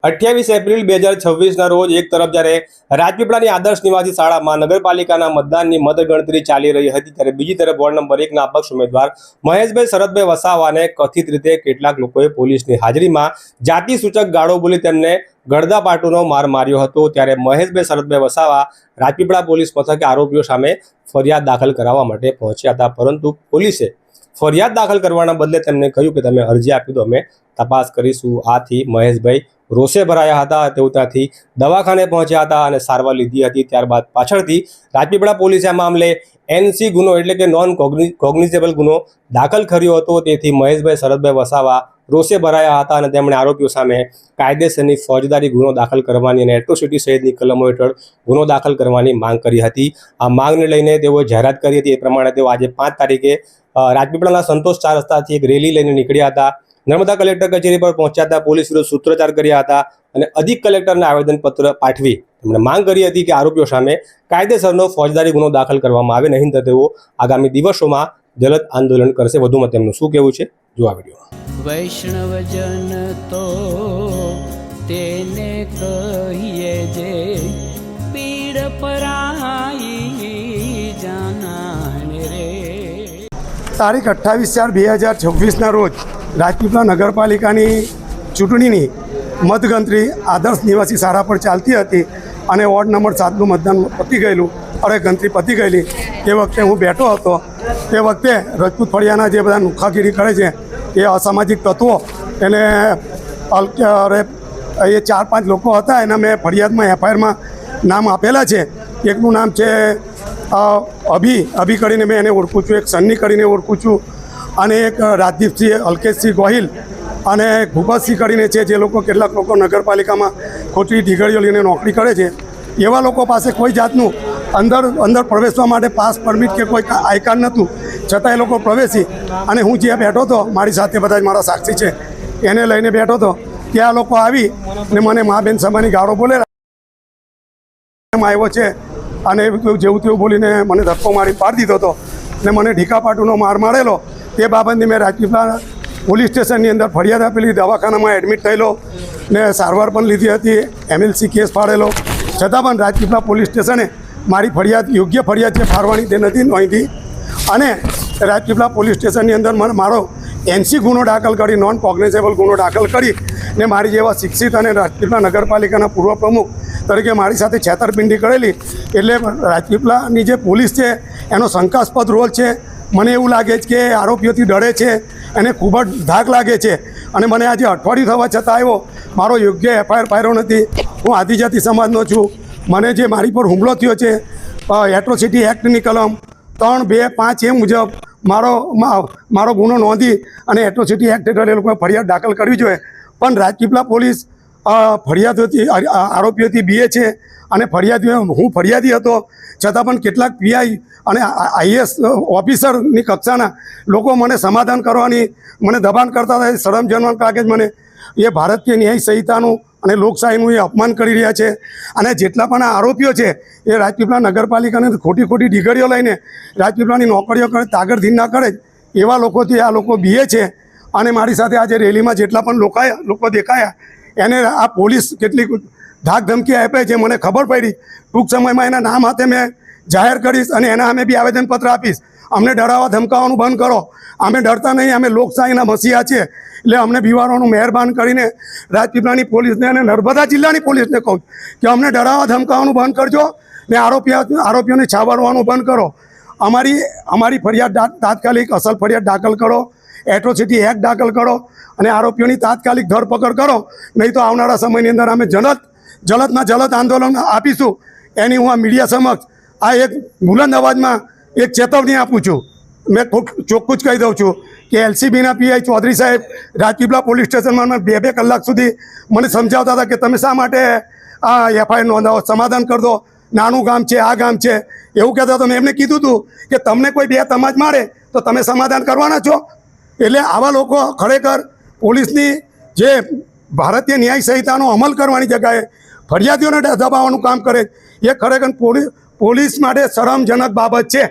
28 April 2026 રોજ એક તરફ જ્યારે રાજપીપળાની આદર્શ નિવાસી શાળામાં નગરપાલિકાના મતદાનની મતગણતરી ચાલી રહી હતી, ત્યારે બીજી તરફ વોર્ડ નંબર 1ના અપક્ષ ઉમેદવાર મહેશભાઈ શરદભાઈ વસાવાને કથિત રીતે કેટલાક લોકોએ પોલીસની હાજરીમાં જાતિ સૂચક ગાળો બોલી તેમને ગળદાપાટુનો માર માર્યો હતો। ત્યારે મહેશભાઈ શરદભાઈ વસાવા રાજપીપળા પોલીસ મથકે આરોપીઓ સામે ફરિયાદ દાખલ કરાવવા માટે પહોંચ્યા હતા, પરંતુ પોલીસે ફરિયાદ દાખલ કરવાના બદલે તેમને કહ્યું કે તમે અરજી આપી દો, અમે તપાસ કરીશું। આથી મહેશભાઈ રોષે ભરાયા હતા। તેઓ ત્યાંથી દવાખાને પહોંચ્યા હતા અને સારવાર લીધી હતી। ત્યારબાદ પાછળથી રાજપીપળા પોલીસે આ મામલે NC ગુનો એટલે કે નોન કોગ્નિઝેબલ ગુનો દાખલ કર્યો હતો। તેથી મહેશભાઈ શરદભાઈ વસાવા રોષે ભરાયા હતા અને તેમણે આરોપીઓ સામે કાયદેસરની ફોજદારી ગુનો દાખલ કરવાની અને એટ્રોસિટી સહિતની કલમો હેઠળ ગુનો દાખલ કરવાની માંગ કરી હતી। આ માંગને લઈને તેઓએ જાહેરાત કરી હતી। એ પ્રમાણે તેઓ આજે 5 તારીખે રાજપીપળાના સંતોષ 4 રસ્તાથી એક રેલી લઈને નીકળ્યા હતા। નર્મદા કલેક્ટર કચેરી પર પહોંચ્યા હતા, પોલીસ વિરુદ્ધ સૂત્રોચ્ચાર કર્યા હતા અને અધિક કલેક્ટરને આવેદનપત્ર પાઠવી તેમણે માંગ કરી હતી કે આરોપીઓ સામે કાયદેસરનો ફોજદારી ગુનો દાખલ કરવામાં આવે, નહીં તો તેઓ આગામી દિવસોમાં જલદ આંદોલન કરશે। વધુમાં તેમનું શું કહેવું છે, જો આ વિડીયો। વૈષ્ણવજન તો તેને કહીએ જે પીડ પરાઈ જાનાને રે। તારીખ 28/4/2026ના રોજ રાજપીપળા નગરપાલિકાની ચૂંટણીની મતગણતરી આદર્શ નિવાસી શાળા પર ચાલતી હતી અને વોર્ડ નંબર 7નું મતદાન પતી ગયેલું અને ગણતરી પતી ગયેલી। તે વખતે હું બેઠો હતો। તે વખતે રજપૂત ફળિયાના જે બધા નુખાગીરી કરે છે એ અસામાજિક તત્વો એને એ 4-5 લોકો હતા, એના મેં ફરિયાદમાં FIRમાં નામ આપેલા છે। એકનું નામ છે અભી કરીને મેં એને ઓળખું છું, એક સન્ની કરીને ઓળખું છું અને એક રાજદીપસિંહ અલ્કેશસિંહ ગોહિલ અને ભૂપતસિંહ કરીને છે, જે લોકો કેટલાક લોકો નગરપાલિકામાં ખોટી ઢીગળીઓ લઈને નોકરી કરે છે। એવા લોકો પાસે કોઈ જાતનું અંદર પ્રવેશવા માટે પાસ પરમિટ કે કોઈ આઈ કાર્ડ નહોતું, છતાં એ લોકો પ્રવેશી અને હું જ્યાં બેઠો હતો, મારી સાથે બધા જ મારા સાક્ષી છે, એને લઈને બેઠો હતો, ત્યાં લોકો આવી ને મને મા બેન સમાની ગાળો બોલેલા આવ્યો છે અને જેવું તેવું બોલીને મને ધક્કો મારી પાડી દીધો હતો ને મને ઢીકાપાટુનો માર મારેલો। તે બાબતની મેં રાજપીપળા પોલીસ સ્ટેશનની અંદર ફરિયાદ આપેલી, દવાખાનામાં એડમિટ થયેલો ને સારવાર પણ લીધી હતી, MLC કેસ ફાડેલો, છતાં પણ રાજપીપળા પોલીસ સ્ટેશને મારી ફરિયાદ યોગ્ય ફરિયાદ છે ફાડવાની તે નથી નોંધી અને રાજપીપળા પોલીસ સ્ટેશનની અંદર મારો NC ગુનો દાખલ કરી, નોન કોગ્નિઝેબલ ગુનો દાખલ કરી ને મારી જેવા શિક્ષિત અને રાજપીપળા નગરપાલિકાના પૂર્વ પ્રમુખ તરીકે મારી સાથે છેતરપિંડી કરેલી। એટલે રાજપીપળાની જે પોલીસ છે એનો શંકાસ્પદ રોલ છે। મને એવું લાગે છે કે આરોપીઓથી ડરે છે, એને ખૂબ જ ધાક લાગે છે અને મને આજે અઠવાડિયું થવા છતાં આવ્યો મારો યોગ્ય FIR ફાયરો નથી। હું આદિજાતિ સમાજનો છું। મને જે મારી પર હુમલો થયો છે એટ્રોસિટી એક્ટની કલમ 3, 2, 5 એ મુજબ મારો ગુનો નોંધી અને એટ્રોસિટી એક્ટ હેઠળ એ લોકોએ ફરિયાદ દાખલ કરવી જોઈએ, પણ રાજપીપળા પોલીસ ફરિયાદોથી આરોપીઓથી બીએ છે અને હું ફરિયાદી હતો, છતાં પણ કેટલાક PI અને IAS ઓફિસરની કક્ષાના લોકો મને સમાધાન કરવાની મને દબાણ કરતા હતા। શરમજનક લાગે છે મને। એ ભારતીય ન્યાય સંહિતાનું અને લોકશાહીનું એ અપમાન કરી રહ્યા છે અને જેટલા પણ આ આરોપીઓ છે એ રાજપીપળા નગરપાલિકાને ખોટી ઢીગળીઓ લઈને રાજપીપળાની નોકરીઓ કરે, તાગડધીન ના કરે એવા લોકોથી આ લોકો બીએ છે અને મારી સાથે આજે રેલીમાં જેટલા પણ લોકો દેખાયા એને આ પોલીસ કેટલીક ધાક ધમકી આપે છે, મને ખબર પડી। ટૂંક સમયમાં એના નામ હાથે મેં જાહેર કરીશ અને એના અમે બી આવેદનપત્ર આપીશ। અમને ડરાવવા ધમકાવવાનું બંધ કરો, અમે ડરતા નહીં, અમે લોકશાહીના મસીહા છીએ। એટલે અમને બીવારોનું મહેરબાન કરીને રાજપીપળાની પોલીસને અને નર્મદા જિલ્લાની પોલીસને કહું કે અમને ડરાવવા ધમકાવવાનું બંધ કરજો ને આરોપીઓને છાવરવાનું બંધ કરો। અમારી ફરિયાદ તાત્કાલિક અસલ ફરિયાદ દાખલ કરો, એટ્રોસિટી એક્ટ દાખલ કરો અને આરોપીઓની તાત્કાલિક ધરપકડ કરો, નહીં તો આવનારા સમયની અંદર અમે જલદમાં જલદ આંદોલન આપીશું। એની હું આ મીડિયા સમક્ષ આ એક બુલંદ અવાજમાં એક ચેતવણી આપું છું। મેં ચોખ્ખું જ કહી દઉં છું કે LCBના PI ચૌધરી સાહેબ રાજપીપળા પોલીસ સ્ટેશનમાં 2 કલાક સુધી મને સમજાવતા હતા કે તમે શા માટે આ FIR નોંધાવો, સમાધાન કરી દો, નાનું ગામ છે, આ ગામ છે, એવું કહેતા હતા। મેં એમને કીધું હતું કે તમને કોઈ 2 તમાજ મારે તો તમે સમાધાન કરવાના છો। એટલે આવા લોકો ખરેખર પોલીસની જે ભારતીય ન્યાય સંહિતાનો અમલ કરવાની જગ્યાએ ફરિયાદીઓને દબાવવાનું કામ કરે, એ ખરેખર પોલીસ માટે શરમજનક બાબત છે।